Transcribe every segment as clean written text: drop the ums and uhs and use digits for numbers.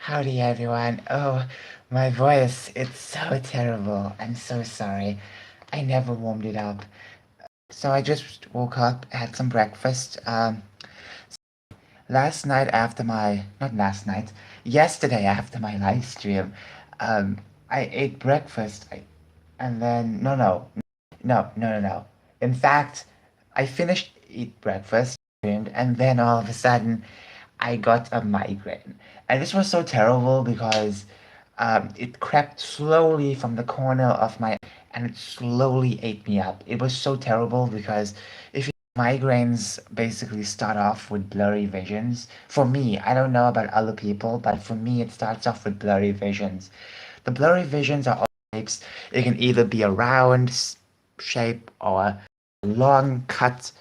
Howdy, everyone. Oh, my voice, it's so terrible. I'm so sorry. I never warmed it up. So I just woke up, had some breakfast. Last night after my, not last night, yesterday after my live stream, um, I ate breakfast. And then, no. In fact, I finished eat breakfast, and then all of a sudden, I got a migraine. And this was so terrible because it crept slowly from the corner of my and it slowly ate me up. It was so terrible because if you migraines basically start off with blurry visions. For me, I don't know about other people, but for me, it starts off with blurry visions. The blurry visions are all shapes. It can either be a round shape or a long cut,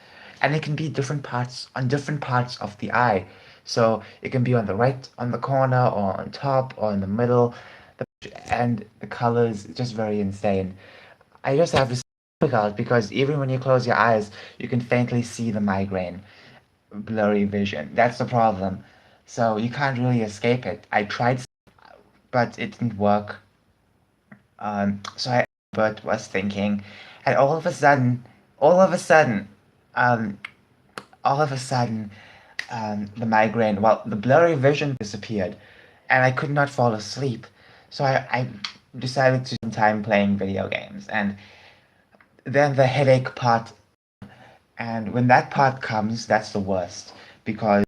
and it can be different parts of the eye. So it can be on the right, on the corner, or on top, or in the middle. And the colors just very insane. I just have this difficult because even when you close your eyes, you can faintly see the migraine, blurry vision. That's the problem. So you can't really escape it. I tried, but it didn't work. But was thinking, and all of a sudden, um, all of a sudden, the migraine, well, the blurry vision disappeared, and I could not fall asleep. So I decided to spend time playing video games, and then the headache part. And when that part comes, that's the worst because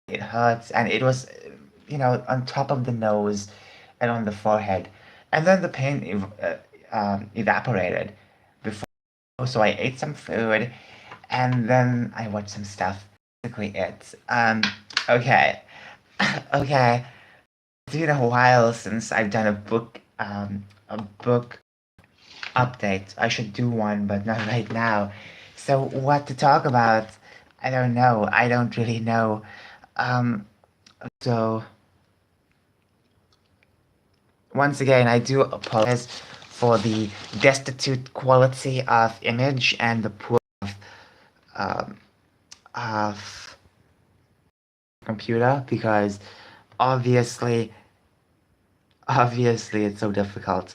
it hurts, and it was, on top of the nose and on the forehead, and then the pain evaporated before. So I ate some food, and then I watched some stuff. Basically, it. Okay, okay. It's been a while since I've done a book update. I should do one, but not right now. So what to talk about? I don't know. I don't really know. Um, so once again, I do apologize for the destitute quality of image and the poor um, of computer because obviously, obviously it's so difficult,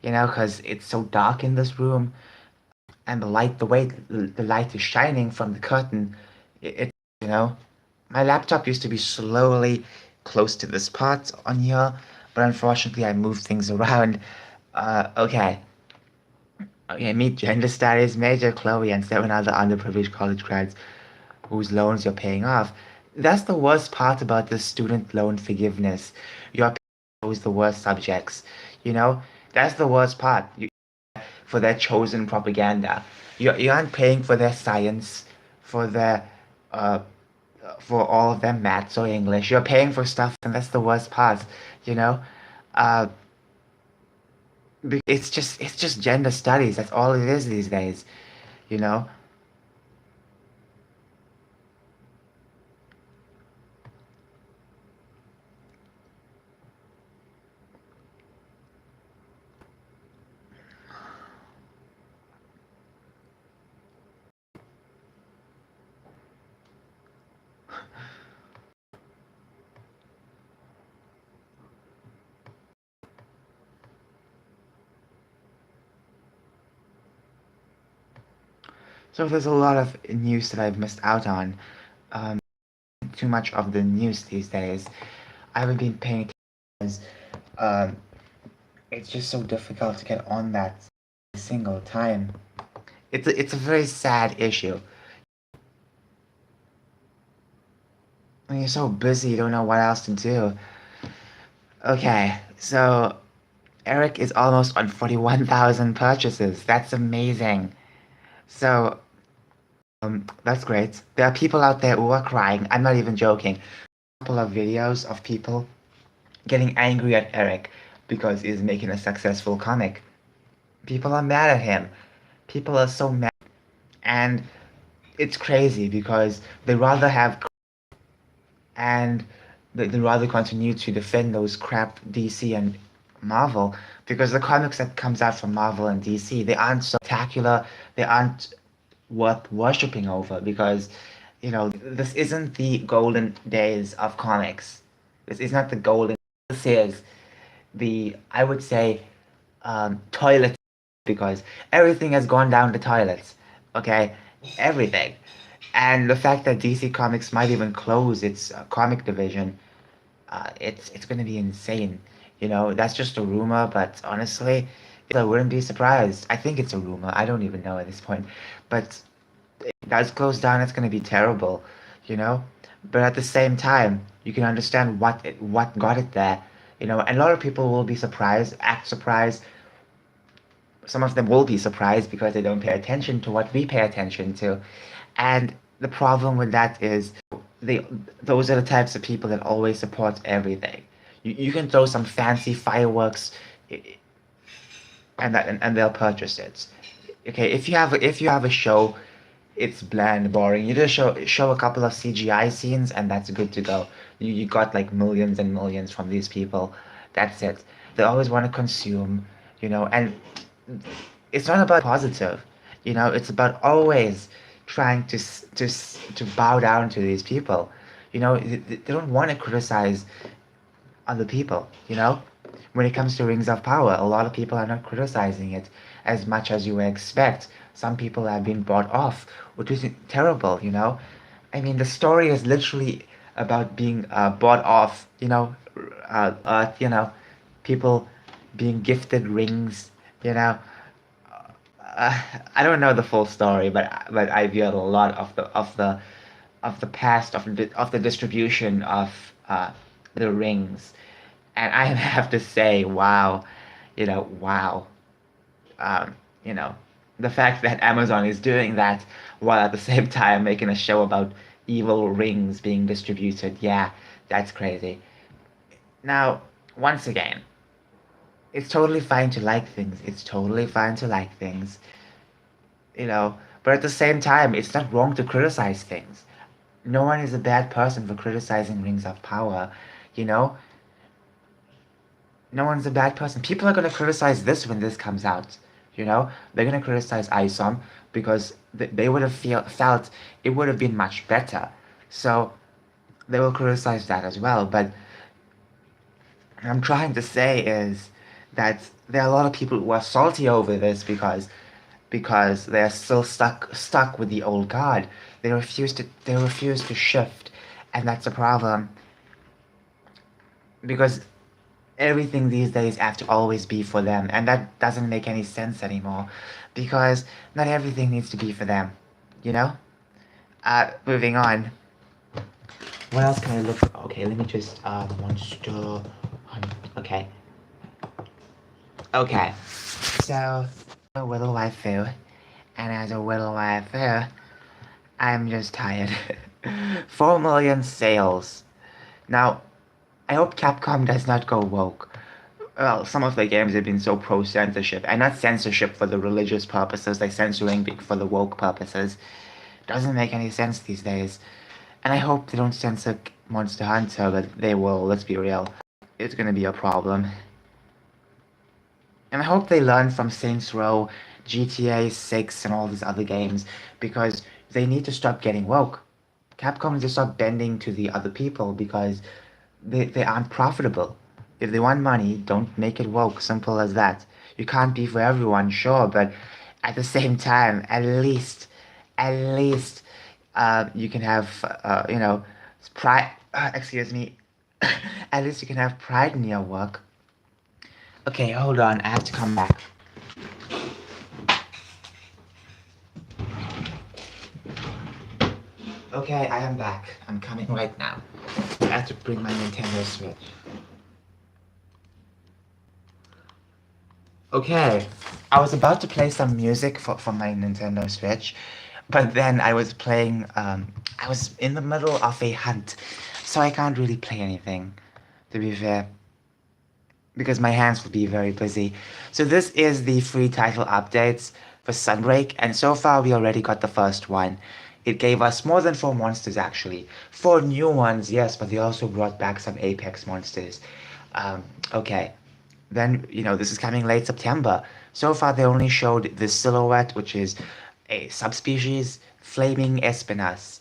because it's so dark in this room and the way the light is shining from the curtain, it you know, my laptop used to be slowly close to this part on here, but unfortunately I moved things around. Okay. Okay, meet Gender Studies Major Chloe and seven other underprivileged college grads whose loans you're paying off. That's the worst part about the student loan forgiveness. You're paying always the worst subjects. You know, that's the worst part for their chosen propaganda. You aren't paying for their science, for their uh, for all of their maths or English. You're paying for stuff, and that's the worst part. You know, uh, it's just gender studies. That's all it is these days. You know. So there's a lot of news that I've missed out on. Um, too much of the news these days. I haven't been paying attention because um, it's just so difficult to get on that single time. It's a very sad issue. When you're so busy, you don't know what else to do. Okay, so Eric is almost on 41,000 purchases. That's amazing. So, that's great. There are people out there who are crying. I'm not even joking. A couple of videos of people getting angry at Eric because he's making a successful comic. People are mad at him. People are so mad. And it's crazy because they rather have and they rather continue to defend those crap DC and Marvel because the comics that comes out from Marvel and DC they aren't so spectacular, they aren't worth worshipping over because this isn't the golden days of comics. This is not the golden is the, I would say, toilet, because everything has gone down the toilets. Okay, everything. And the fact that DC Comics might even close its comic division, it's going to be insane. That's just a rumor, but honestly, I wouldn't be surprised. I think it's a rumor. I don't even know at this point, but if it does close down, it's going to be terrible. You know. But at the same time, you can understand what got it there. And a lot of people will be surprised, act surprised. Some of them will be surprised because they don't pay attention to what we pay attention to. And the problem with that is they those are the types of people that always support everything. You can throw some fancy fireworks, and they'll purchase it. Okay, if you have a show, it's bland, boring. You just show a couple of CGI scenes and that's good to go. You got like millions and millions from these people. That's it. They always want to consume, and it's not about positive. It's about always trying to bow down to these people. They don't want to criticize other people. When it comes to Rings of Power, a lot of people are not criticizing it as much as you would expect. Some people have been bought off, which is terrible. I mean, the story is literally about being bought off. People being gifted rings. You know, I don't know the full story, but I've heard a lot of the past of the distribution of the rings, and I have to say, wow, wow, um, you know, the fact that Amazon is doing that while at the same time making a show about evil rings being distributed, yeah, that's crazy. Now, once again, it's totally fine to like things. It's totally fine to like things, but at the same time, it's not wrong to criticize things. No one is a bad person for criticizing Rings of Power, you know? No one's a bad person. People are going to criticize this when this comes out, They're going to criticize ISOM because they would have felt it would have been much better. So they will criticize that as well. But what I'm trying to say is that there are a lot of people who are salty over this because they're still stuck with the old guard. They refuse to shift, and that's a problem because everything these days have to always be for them, and that doesn't make any sense anymore because not everything needs to be for them, you know? Moving on. What else can I look for? Okay, let me just monster. Okay. Okay. So a little waifu, and as a little waifu, I'm just tired. 4 million sales. Now, I hope Capcom does not go woke. Well, some of the games have been so pro censorship, and not censorship for the religious purposes, like censoring for the woke purposes. Doesn't make any sense these days. And I hope they don't censor Monster Hunter, but they will, let's be real. It's gonna be a problem. And I hope they learn from Saints Row, GTA 6, and all these other games, because they need to stop getting woke. Capcom needs to stop bending to the other people because they aren't profitable. If they want money, don't make it woke. Simple as that. You can't be for everyone, sure, but at the same time, at least, you can have, pride. Excuse me. At least you can have pride in your work. Okay, hold on. I have to come back. Okay, I am back. I'm coming right now. I have to bring my Nintendo Switch. Okay, I was about to play some music for my Nintendo Switch, but then I was in the middle of a hunt, so I can't really play anything, to be fair, because my hands will be very busy. So this is the free title updates for Sunbreak, and so far we already got the first one. It gave us more than 4 monsters actually. 4 new ones, yes, but they also brought back some Apex monsters. Okay. Then, this is coming late September. So far they only showed the silhouette, which is a subspecies, Flaming Espinas.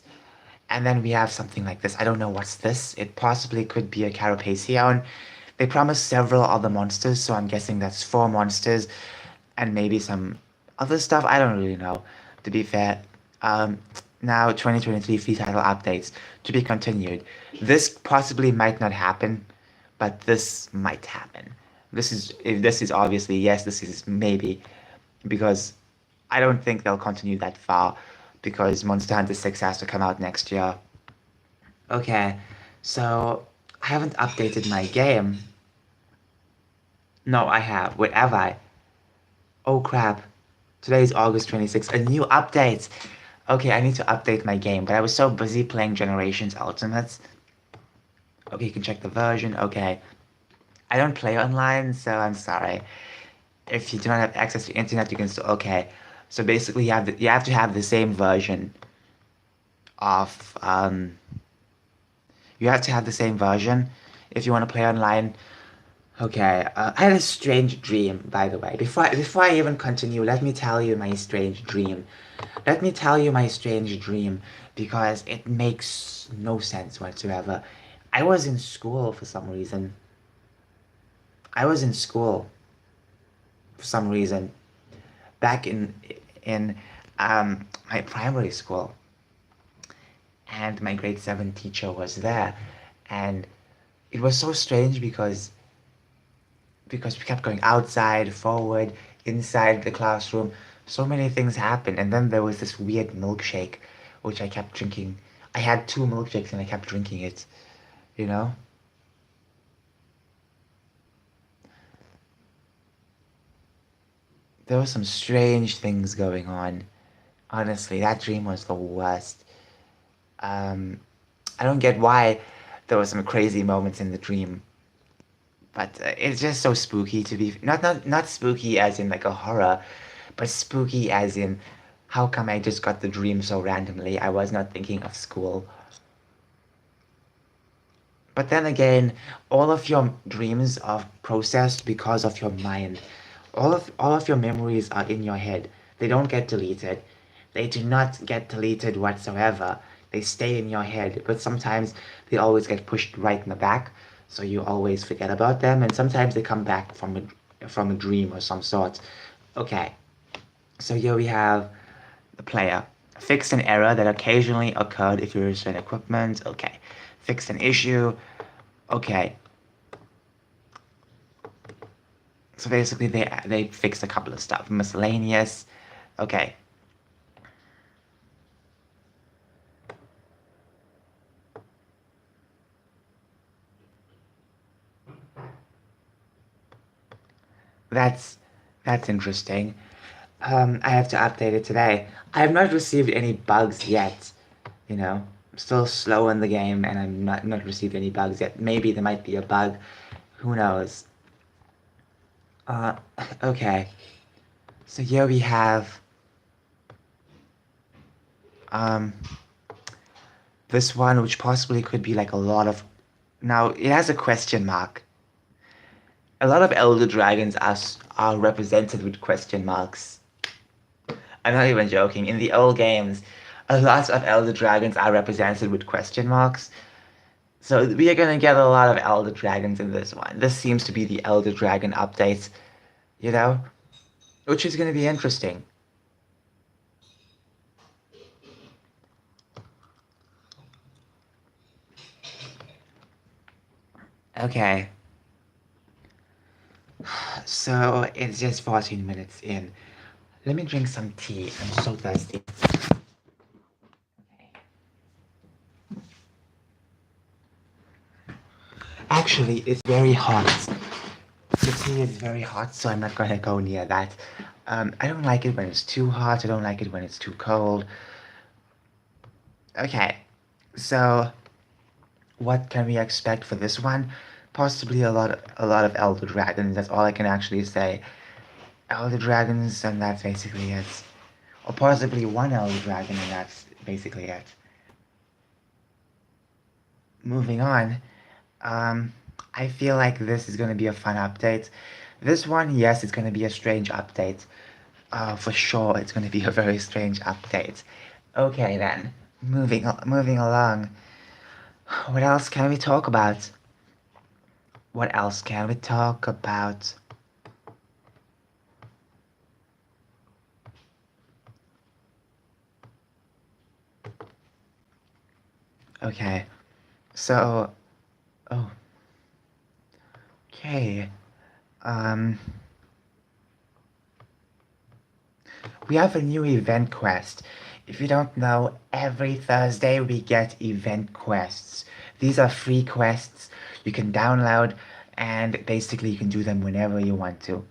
And then we have something like this. I don't know what's this. It possibly could be a Carapaceon. They promised several other monsters, so I'm guessing that's four monsters and maybe some other stuff. I don't really know, to be fair. Um, Now, 2023 free title updates to be continued. This possibly might not happen, but this might happen. This is obviously yes, this is maybe because I don't think they'll continue that far because Monster Hunter 6 has to come out next year. Okay, so I haven't updated my game. No, I have. Wait, have I? Oh crap. Today is August 26th. A new update! Okay, I need to update my game, but I was so busy playing Generations Ultimates. Okay, you can check the version. Okay. I don't play online, so I'm sorry. If you do not have access to internet, you can still... Okay. So basically, you have to have the same version of... You have to have the same version if you want to play online. Okay, I had a strange dream, by the way. Before I even continue, let me tell you my strange dream. Let me tell you my strange dream, because it makes no sense whatsoever. I was in school for some reason. I was in school for some reason back in my primary school, and my grade 7 teacher was there, and it was so strange because we kept going outside, forward, inside the classroom. So many things happened. And then there was this weird milkshake, which I kept drinking. I had two milkshakes and I kept drinking it, you know? There were some strange things going on. Honestly, that dream was the worst. Um, I don't get why there were some crazy moments in the dream, but it's just so spooky to be not spooky as in like a horror, but spooky as in how come I just got the dream so randomly? I was not thinking of school. But then again, all of your dreams are processed because of your mind. All of your memories are in your head. They don't get deleted. They do not get deleted whatsoever. They stay in your head, but sometimes they always get pushed right in the back, so you always forget about them, and sometimes they come back from a dream or some sort. Okay, so here we have the player. Fixed an error that occasionally occurred if you return equipment. Okay. Fixed an issue. Okay. So basically they fixed a couple of stuff. Miscellaneous. Okay. That's that's interesting. I have to update it today. I have not received any bugs yet. You know, I'm still slow in the game, and I'm not received any bugs yet. Maybe there might be a bug. Who knows? Uh, okay. So here we have um this one, which possibly could be like a lot of. Now it has a question mark. A lot of elder dragons are represented with question marks. I'm not even joking. In the old games, a lot of elder dragons are represented with question marks. So we are gonna get a lot of elder dragons in this one. This seems to be the elder dragon update, you know, which is gonna be interesting. Okay, so it's just 14 minutes in. Let me drink some tea. I'm so thirsty. Actually, it's very hot. The tea is very hot, so I'm not gonna go near that. I don't like it when it's too hot. I don't like it when it's too cold. Okay, so what can we expect for this one? Possibly a lot of Elder Dragons. That's all I can actually say. Elder Dragons, and that's basically it. Or possibly one Elder Dragon, and that's basically it. Moving on. Um, I feel like this is gonna be a fun update. This one, yes, it's gonna be a strange update. For sure, it's gonna be a very strange update. Okay then, moving along. What else can we talk about? What else can we talk about? Okay, so, oh, okay. Um, we have a new event quest. If you don't know, every Thursday we get event quests. These are free quests you can download, and basically you can do them whenever you want to.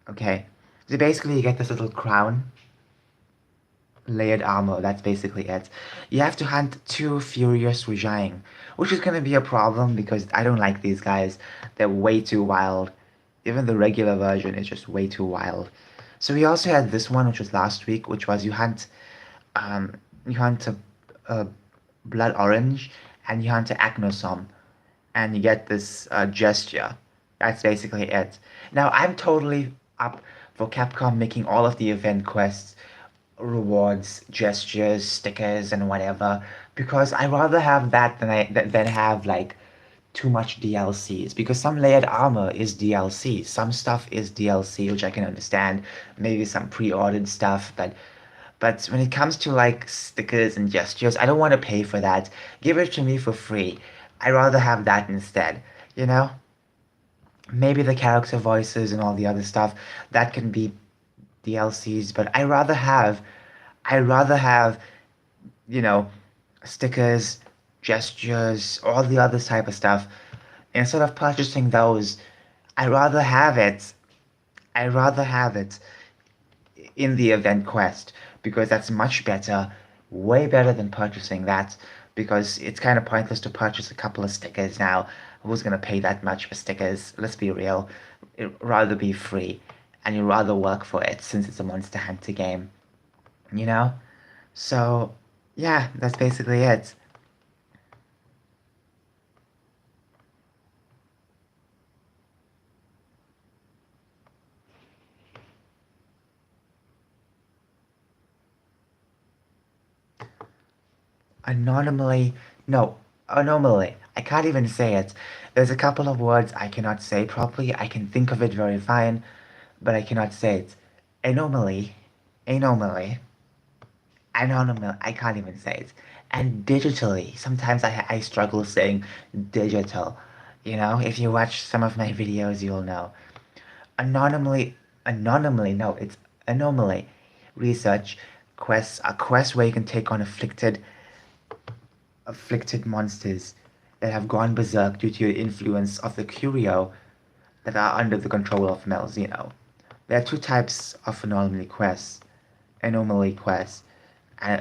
Okay, so basically you get this little crown, layered armor, that's basically it. You have to hunt two Furious Rujang, which is gonna be a problem because I don't like these guys. They're way too wild. Even the regular version is just way too wild. So we also had this one, which was last week, which was um, you hunt a blood orange, and you hunt a Acnosom, and you get this gesture. That's basically it. Now I'm totally up for Capcom making all of the event quests rewards, gestures, stickers, and whatever, because I rather have that than have like too much DLCs. Because some layered armor is DLC, some stuff is DLC, which I can understand. Maybe some pre-ordered stuff, but when it comes to like stickers and gestures, I don't want to pay for that. Give it to me for free. I rather have that instead. You know? Maybe the character voices and all the other stuff that can be DLCs, but I rather have, you know, stickers, gestures, all the other type of stuff. Instead of purchasing those, I rather have it. I rather have it in the event quest because that's much better, way better than purchasing that because it's kind of pointless to purchase a couple of stickers now. Who's gonna pay that much for stickers? Let's be real. It'd rather be free and you'd rather work for it since it's a Monster Hunter game, you know? So, yeah, that's basically it. Anomaly, no, anomaly. I can't even say it. There's a couple of words I cannot say properly. I can think of it very fine, but I cannot say it. Anomaly, anomaly, anomaly. I can't even say it. And digitally, sometimes I struggle saying digital. You know, if you watch some of my videos, you'll know. Anonymously, anonymously, no, it's anomaly. Research quests, a quest where you can take on afflicted monsters that have gone berserk due to the influence of the Curio that are under the control of Malzeno. There are two types of anomaly quests, and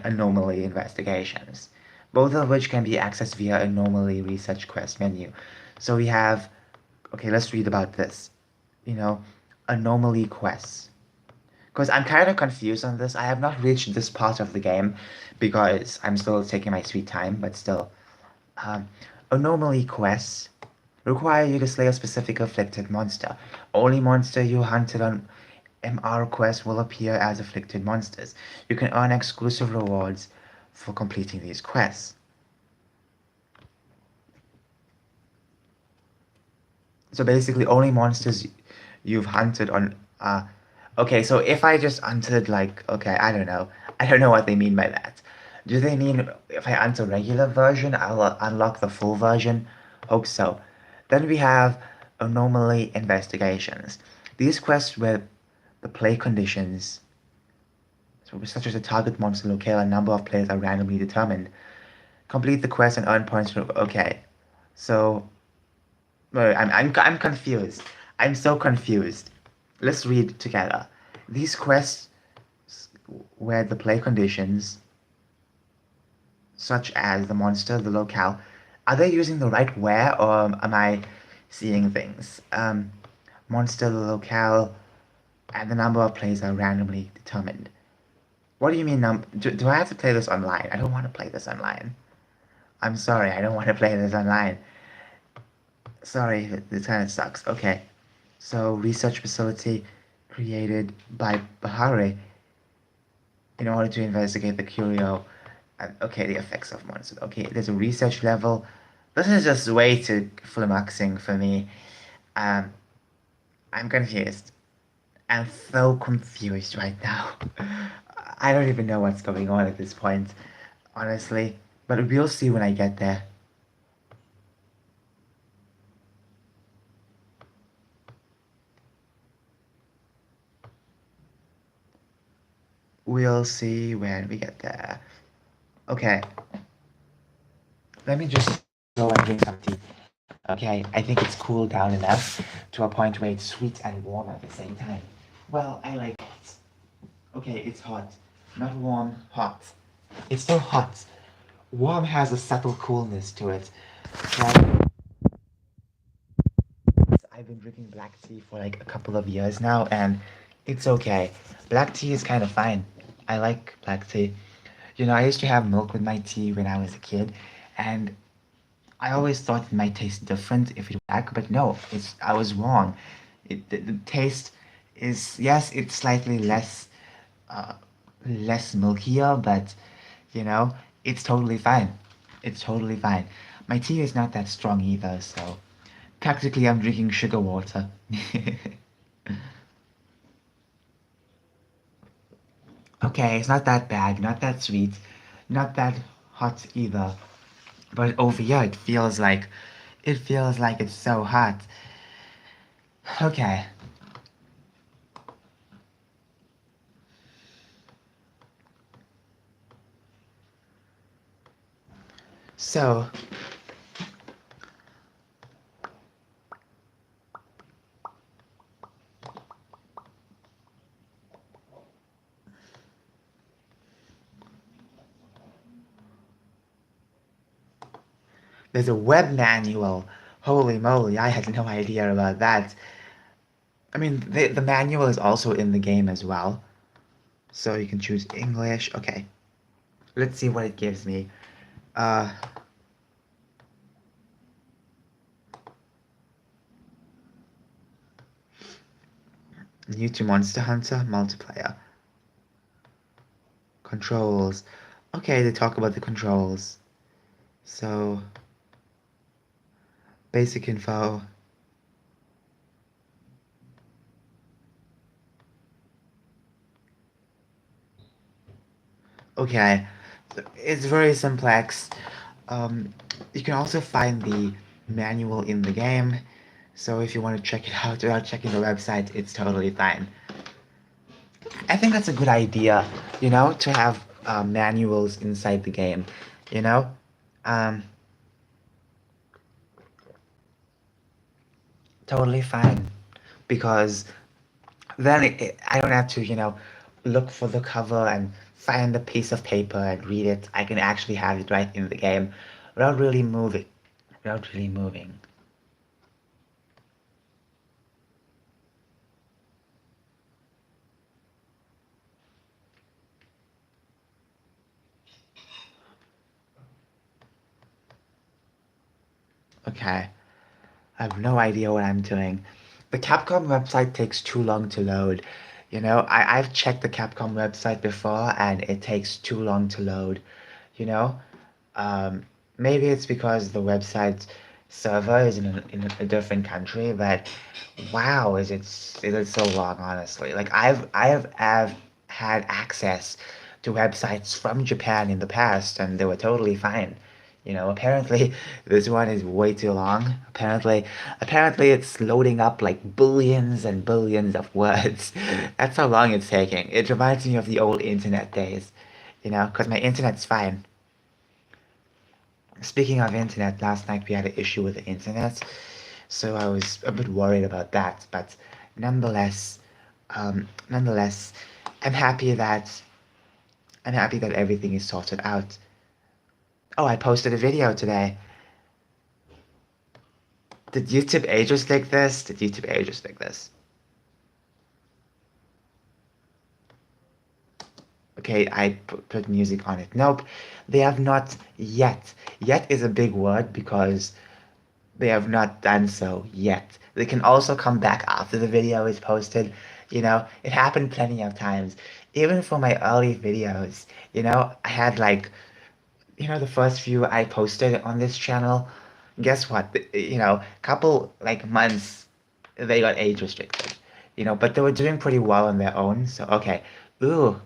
anomaly investigations, both of which can be accessed via anomaly research quest menu. So we have, okay, let's read about this. You know, anomaly quests. Because I'm kind of confused on this. I have not reached this part of the game because I'm still taking my sweet time, but still. Um, Anomaly quests require you to slay a specific afflicted monster. Only monster you hunted on MR quests will appear as afflicted monsters. You can earn exclusive rewards for completing these quests. So basically, only monsters you've hunted on. Okay, so if I just hunted like, okay, I don't know what they mean by that. Do they mean if I hunt a regular version, I'll unlock the full version? Hope so. Then we have anomaly investigations. These quests where the play conditions, such as a target monster locale and number of players are randomly determined. Complete the quest and earn points. Okay, so wait, I'm confused. I'm so confused. Let's read together. These quests where the play conditions, such as the monster, the locale, are they using the right where or am I seeing things? Monster, the locale, and the number of players are randomly determined. What do you mean do I have to play this online? I don't want to play this online. I'm sorry, I don't want to play this online. Sorry, this kind of sucks. Okay. So, research facility created by Bahari in order to investigate the curio. Okay, the effects of monsters. Okay, there's a research level. This is just way too flummoxing for me. Um, I'm confused. I'm so confused right now. I don't even know what's going on at this point, honestly. But we'll see when I get there. We'll see when we get there. Okay, let me just go and drink some tea. Okay, I think it's cooled down enough to a point where it's sweet and warm at the same time. Well, I like it. Okay, it's hot. Not warm, hot. It's still hot. Warm has a subtle coolness to it. Like, I've been drinking black tea for like a couple of years now, and it's okay. Black tea is kind of fine. I like black tea. You know, I used to have milk with my tea when I was a kid, and I always thought it might taste different if it was black, but no, I was wrong. The taste is, yes, it's slightly uh, less milkier, but you know, it's totally fine. It's totally fine. My tea is not that strong either, so practically I'm drinking sugar water. Okay, it's not that bad, not that sweet, not that hot either. But over here it feels like it's so hot. Okay. So, there's a web manual. Holy moly, I had no idea about that. I mean, the manual is also in the game as well. So you can choose English. Okay, let's see what it gives me. Uh, New to Monster Hunter multiplayer. Controls. Okay, they talk about the controls. So, basic info. Okay, it's very complex. You can also find the manual in the game, so if you want to check it out without checking the website, it's totally fine. I think that's a good idea, you know, to have manuals inside the game, you know? Um, Totally fine, because then I don't have to, you know, look for the cover and find a piece of paper and read it. I can actually have it right in the game without really moving. Without really moving. Okay. I have no idea what I'm doing. The Capcom website takes too long to load. You know, I've checked the Capcom website before and it takes too long to load. You know, um, maybe it's because the website server is in a different country, but wow, is it so long, honestly? Like I've had access to websites from Japan in the past and they were totally fine. You know, apparently this one is way too long. Apparently it's loading up like billions and billions of words. That's how long it's taking. It reminds me of the old internet days, you know, because my internet's fine. Speaking of internet, last night we had an issue with the internet, so I was a bit worried about that. But nonetheless, nonetheless, I'm happy that I'm happy that everything is sorted out. Oh, I posted a video today. Did YouTube age us like this? Did YouTube age us like this? Okay, I put music on it. Nope, they have not yet. Yet is a big word because they have not done so yet. They can also come back after the video is posted. You know, it happened plenty of times. Even for my early videos, you know, I had like, you know, the first few I posted on this channel, guess what? Couple like months they got age restricted. But they were doing pretty well on their own. So okay. Ooh,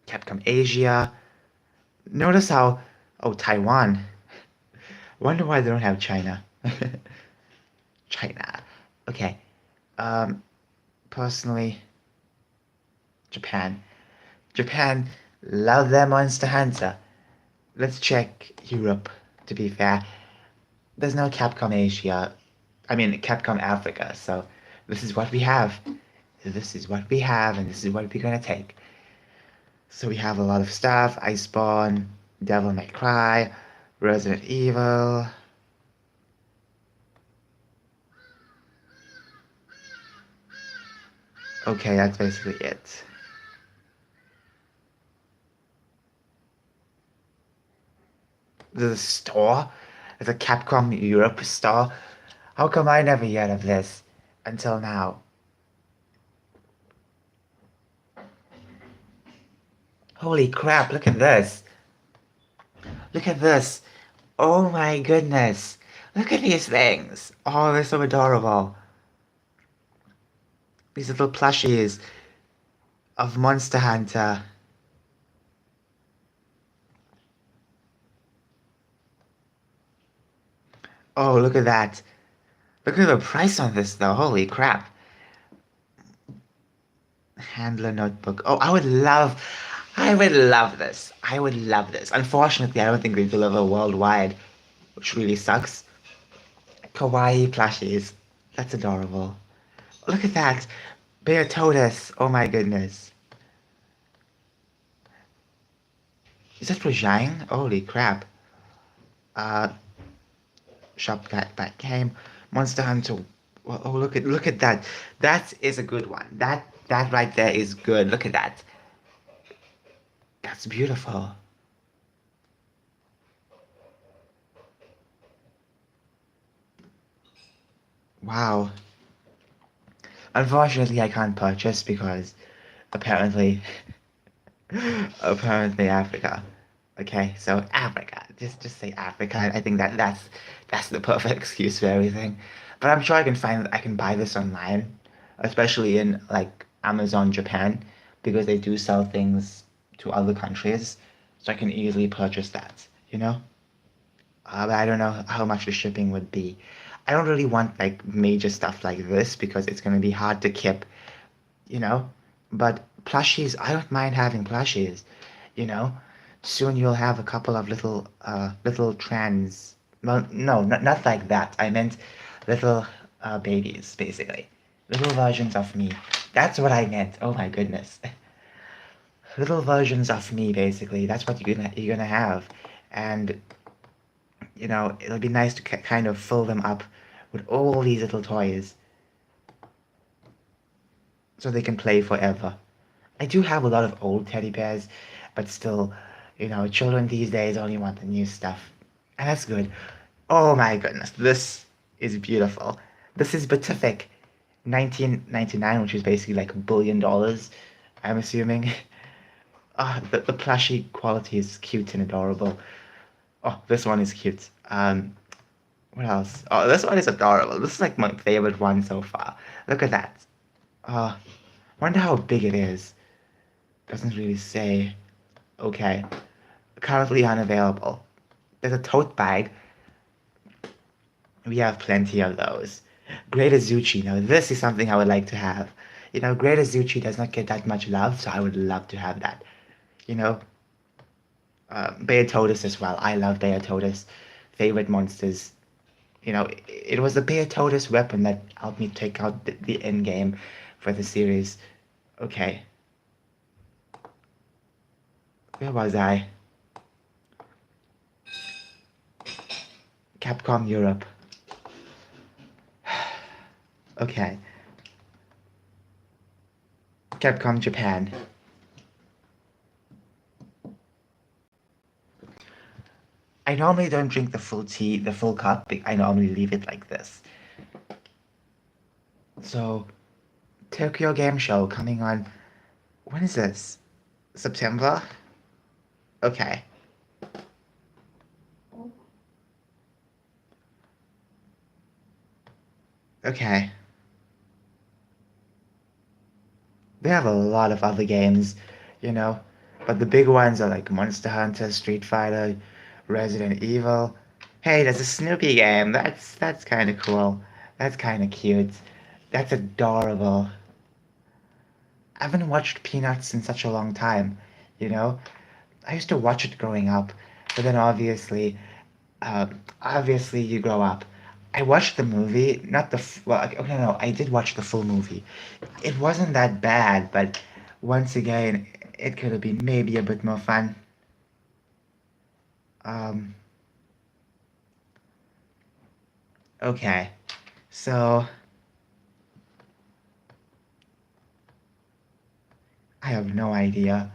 Capcom Asia. Notice how, oh, Taiwan. Wonder why they don't have China. China. Okay. Um, Personally, Japan. Japan love their Monster Hunter. Let's check Europe, to be fair. There's no Capcom Asia. I mean, Capcom Africa. So this is what we have. This is what we have, and this is what we're gonna take. So we have a lot of stuff. Iceborne, Devil May Cry, Resident Evil. Okay, that's basically it. The store? There's a Capcom Europe store? How come I never heard of this until now? Holy crap, look at this. Look at this. Oh my goodness. Look at these things. Oh, they're so adorable. These little plushies of Monster Hunter. Oh, look at that. Look at the price on this though. Holy crap. Handler notebook. Oh, I would love this. I would love this. Unfortunately, I don't think they deliver worldwide, which really sucks. Kawaii plushies. That's adorable. Look at that. Beartotus. Oh my goodness. Is that for Zhang? Holy crap. Uh, Shop that game. Monster Hunter. Oh, look at that. That is a good one. That right there is good. Look at that. That's beautiful. Wow. Unfortunately, I can't purchase because apparently, apparently Africa. Okay, so Africa. Just say Africa. I think that's the perfect excuse for everything. But I'm sure I can buy this online, especially in like Amazon Japan, because they do sell things to other countries, so I can easily purchase that, you know? But I don't know how much the shipping would be. I don't really want like major stuff like this because it's going to be hard to keep, you know? But plushies, I don't mind having plushies, you know? Soon you'll have a couple of little trans, well, no, not like that. I meant little babies, basically. Little versions of me. That's what I meant. Oh my goodness. Little versions of me, basically. That's what you're gonna have. And it'll be nice to kind of fill them up with all these little toys so they can play forever. I do have a lot of old teddy bears, but still, children these days only want the new stuff. And that's good. Oh my goodness, this is beautiful. This is Batific 1999, which is basically like $1 billion, I'm assuming. The plushy quality is cute and adorable. Oh, this one is cute. What else? Oh, this one is adorable. This is like my favorite one so far. Look at that. Uh, Wonder how big it is. Doesn't really say. Okay. Currently unavailable. There's a tote bag. We have plenty of those. Great Azuchi. Now, this is something I would like to have. Great Azuchi does not get that much love, so I would love to have that. You know, Beatotus as well. I love Beatotus. Favorite monsters. It was the Beatotus weapon that helped me take out the end game for the series. Okay. Where was I? Capcom Europe. Okay. Capcom Japan. I normally don't drink the full tea, the full cup. I normally leave it like this. So, Tokyo Game Show coming on. When is this? September? Okay. Okay. They have a lot of other games, you know, but the big ones are like Monster Hunter, Street Fighter, Resident Evil. Hey, there's a Snoopy game. That's kind of cool. That's kind of cute. That's adorable. I haven't watched Peanuts in such a long time, you know. I used to watch it growing up, but then obviously you grow up. I watched the movie, not the well. Okay, no, I did watch the full movie. It wasn't that bad, but once again, it could have been maybe a bit more fun. Um, okay, so I have no idea.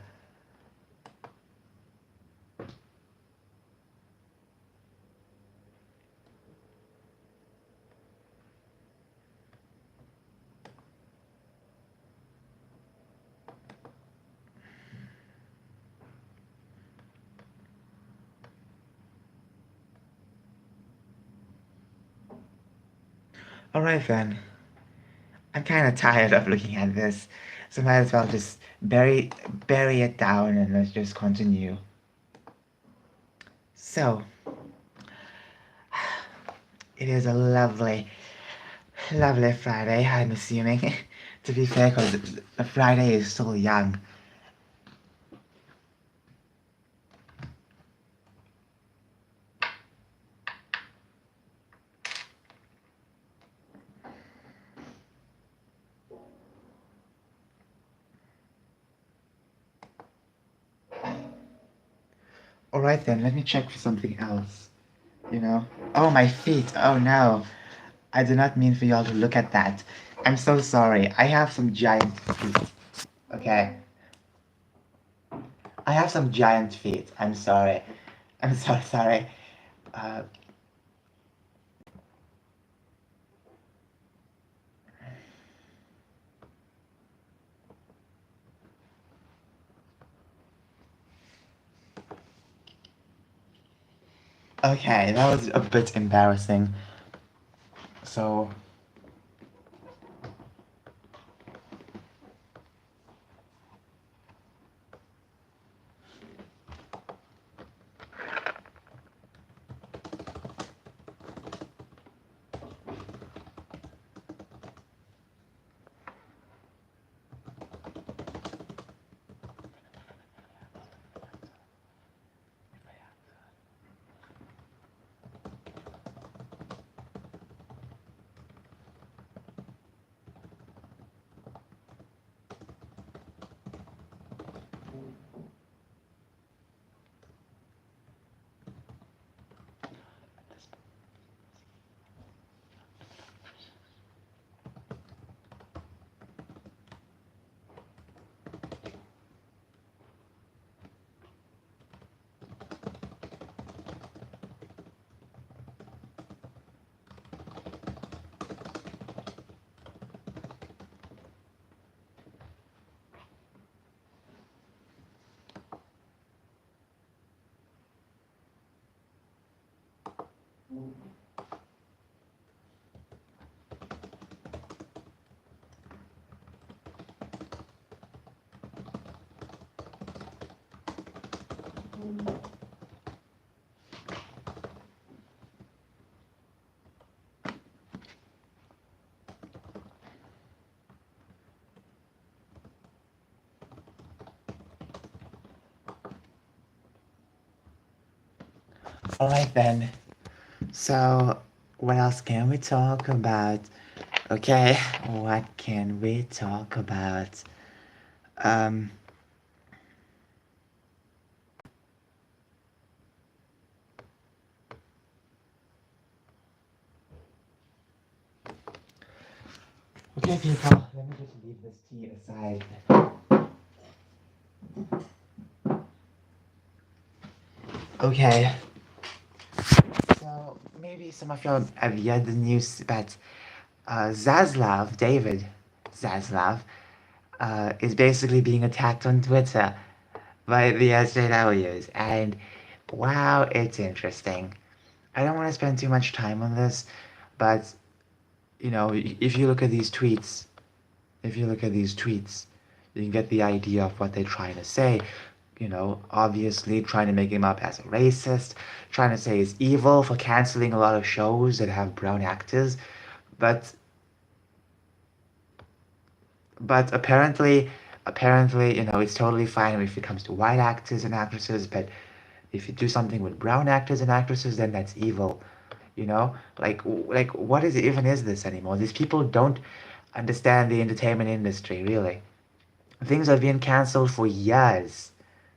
All right then, I'm kind of tired of looking at this, so might as well just bury it down and let's just continue. So it is a lovely Friday. I'm assuming, to be fair, because the Friday is still young. All right then, let me check for something else. You know? Oh, my feet. Oh no. I do not mean for y'all to look at that. I'm so sorry. I have some giant feet. Okay. I have some giant feet. I'm sorry. I'm so sorry. Uh, okay, that was a bit embarrassing. So, alright then. So, what else can we talk about? Okay, what can we talk about? Um, okay, people, let me just leave this tea aside. Okay, so maybe some of y'all have heard the news, but David Zaslav, is basically being attacked on Twitter by the SJWs, and wow, it's interesting. I don't want to spend too much time on this, but if you look at these tweets, if you look at these tweets, you can get the idea of what they're trying to say. Obviously trying to make him up as a racist, trying to say he's evil for canceling a lot of shows that have brown actors. But apparently, it's totally fine if it comes to white actors and actresses, but if you do something with brown actors and actresses, then that's evil. What even is this anymore? These people don't understand the entertainment industry, really. Things have been canceled for years.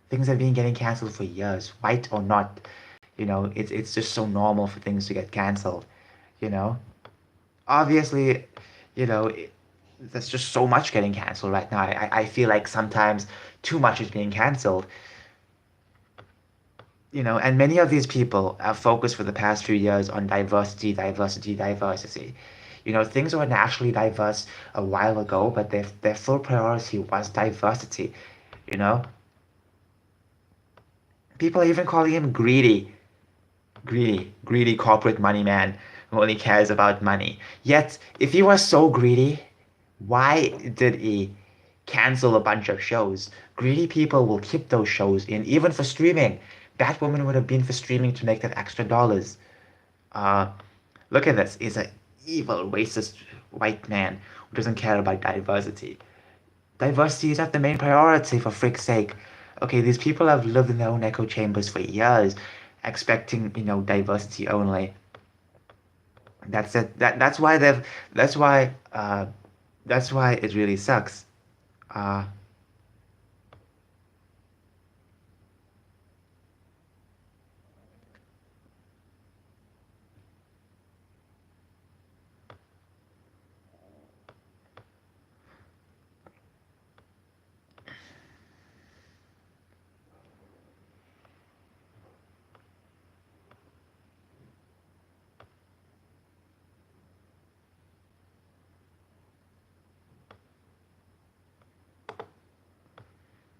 Things have been getting canceled for years, white or not. It's just so normal for things to get canceled. You know, obviously, you know, it, there's just so much getting canceled right now. I feel like sometimes too much is being canceled. And many of these people have focused for the past few years on diversity, diversity, diversity. Things were naturally diverse a while ago, but their full priority was diversity. You know, people are even calling him greedy, greedy corporate money man who only cares about money. Yet, if he was so greedy, why did he cancel a bunch of shows? Greedy people will keep those shows in, even for streaming. Batwoman would have been for streaming to make that extra dollars. Uh, Look at this. He's an evil, racist white man who doesn't care about diversity. Diversity is not the main priority, for frick's sake. Okay, these people have lived in their own echo chambers for years, expecting, diversity only. That's it. That's why, that's why it really sucks. Uh,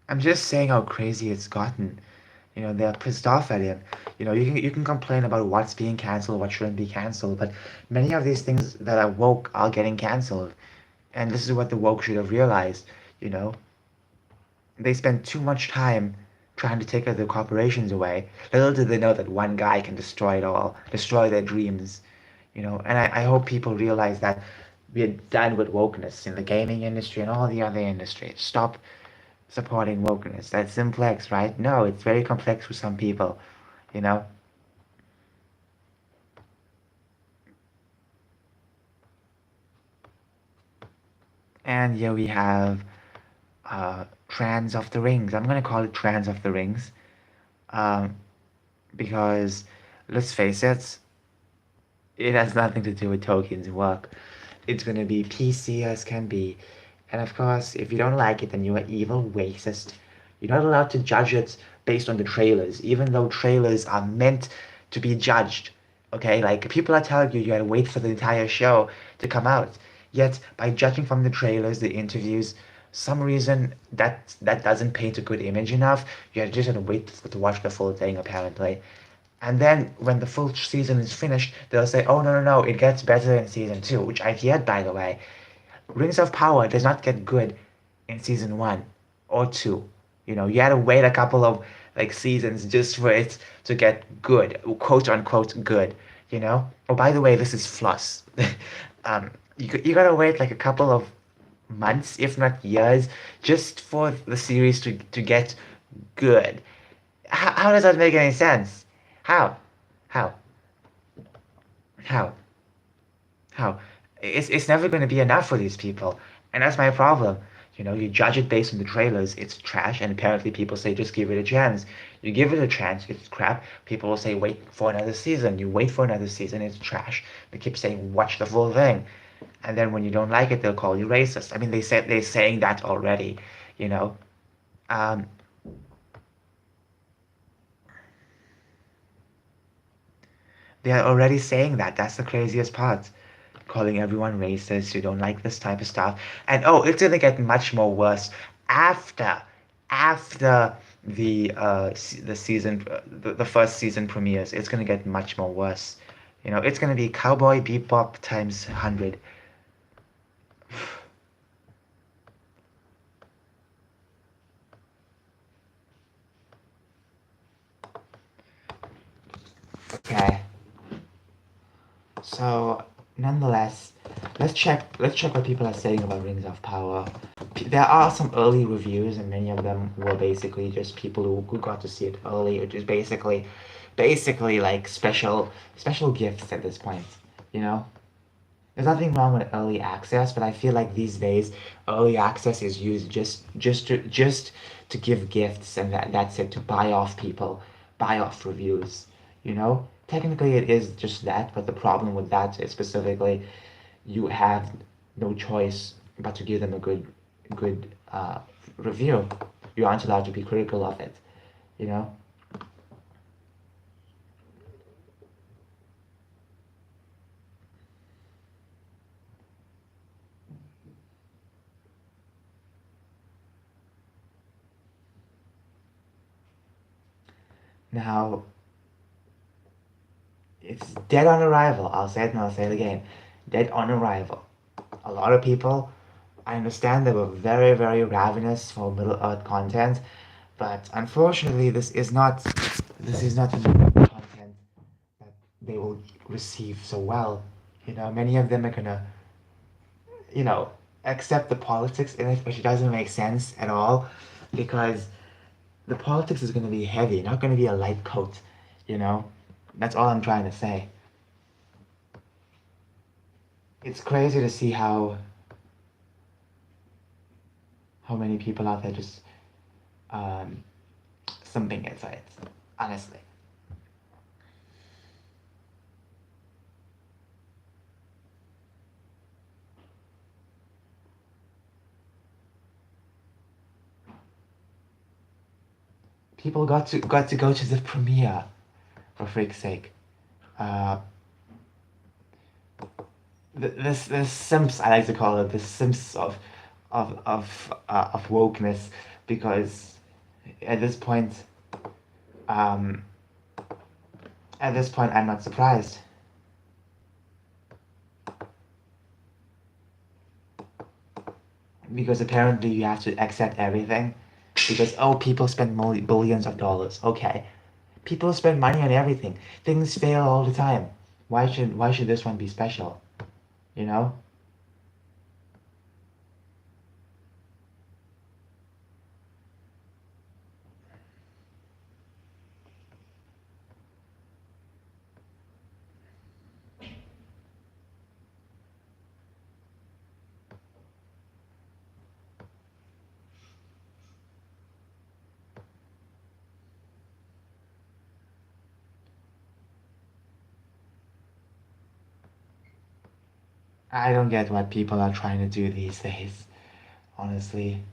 I'm just saying how crazy it's gotten. They're pissed off at him. You can complain about what's being canceled, what shouldn't be canceled, but many of these things that are woke are getting canceled. And this is what the woke should have realized, you know. They spend too much time trying to take the corporations away. Little did they know that one guy can destroy it all, destroy their dreams, And I hope people realize that we're done with wokeness in the gaming industry and all the other industries. Stop supporting wokeness. That's simplex, right? No, it's very complex for some people, you know. And here we have Trans of the Rings. I'm gonna call it Trans of the Rings, um, because let's face it, it has nothing to do with Tolkien's work. It's gonna be PC as can be. And of course, if you don't like it, then you're an evil racist. You're not allowed to judge it based on the trailers, even though trailers are meant to be judged. Okay, like people are telling you gotta wait for the entire show to come out. Yet, by judging from the trailers, the interviews, some reason that doesn't paint a good image enough. You're just gonna wait to watch the full thing, apparently. And then when the full season is finished, they'll say, "Oh no, no, no! It gets better in season two," which I've heard, by the way. Rings of Power does not get good in season one or two. You had to wait a couple of like seasons just for it to get good, quote unquote good. Oh, by the way, this is floss. You gotta wait like a couple of months, if not years, just for the series to get good. How does that make any sense? How? How? How? How? It's never going to be enough for these people, and that's my problem. You judge it based on the trailers, it's trash, and apparently people say just give it a chance. You give it a chance, it's crap. People will say wait for another season. You wait for another season, it's trash. They keep saying watch the full thing, and then when you don't like it, they'll call you racist. I mean, they're saying that already. You know, um, they are already saying that. That's the craziest part. Calling everyone racist who don't like this type of stuff. And oh, it's gonna get much more worse after after the season the first season premieres. It's gonna get much more worse. It's gonna be Cowboy Bebop times 100. Okay. So, nonetheless, let's check what people are saying about Rings of Power. There are some early reviews, and many of them were basically just people who got to see it early, which is basically like special gifts at this point. You know, there's nothing wrong with early access, but I feel like these days early access is used just to give gifts, and that's it, to buy off people, buy off reviews. You know, technically it is just that, but the problem with that is specifically you have no choice but to give them a good review. You aren't allowed to be critical of it. You know. Now, it's dead on arrival. I'll say it and I'll say it again. Dead on arrival. A lot of people, I understand they were very, very ravenous for Middle Earth content, but unfortunately, this is not the content that they will receive so well. You know, many of them are gonna, you know, accept the politics in it, which doesn't make sense at all, because the politics is gonna be heavy, not gonna be a light coat. You know, that's all I'm trying to say. It's crazy to see how many people out there just um, something inside. Honestly, people got to go to the premiere, for freak's sake. Uh, this Simps, I like to call it the Simps of wokeness, because at this point, um, I'm not surprised, because apparently you have to accept everything, because oh, people spend billions of dollars. Okay, people spend money on everything. Things fail all the time. Why should this one be special? You know? I don't get what people are trying to do these days, honestly.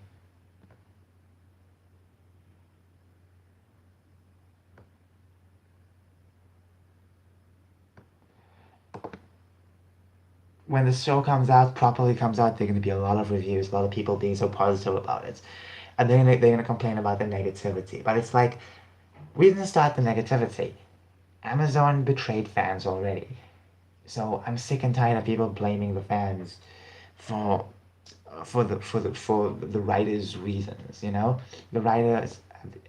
When the show properly comes out, there are gonna be a lot of reviews, a lot of people being so positive about it. And they're gonna complain about the negativity. But it's like, we didn't start the negativity. Amazon betrayed fans already. So I'm sick and tired of people blaming the fans for for the writers' reasons. You know, the writers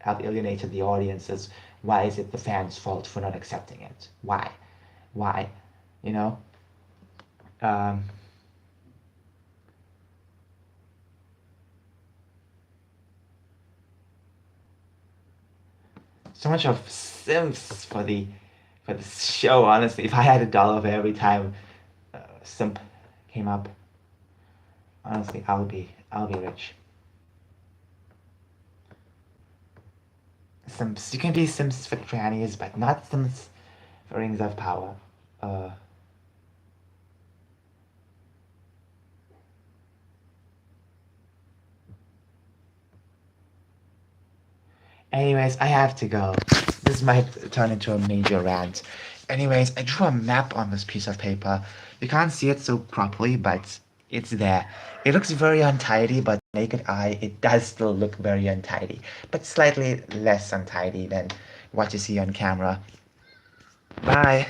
have alienated the audiences. Why is it the fans' fault for not accepting it? Why? You know. Um, so much of simps for the show. Honestly, if I had $1 for every time simp came up, honestly, I'll be rich. Simps, you can be simps for trannies, but not simps for Rings of Power. Uh, Anyways, I have to go. This might turn into a major rant. Anyways, I drew a map on this piece of paper. You can't see it so properly, but it's there. It looks very untidy, but naked eye, it does still look very untidy, but slightly less untidy than what you see on camera. Bye.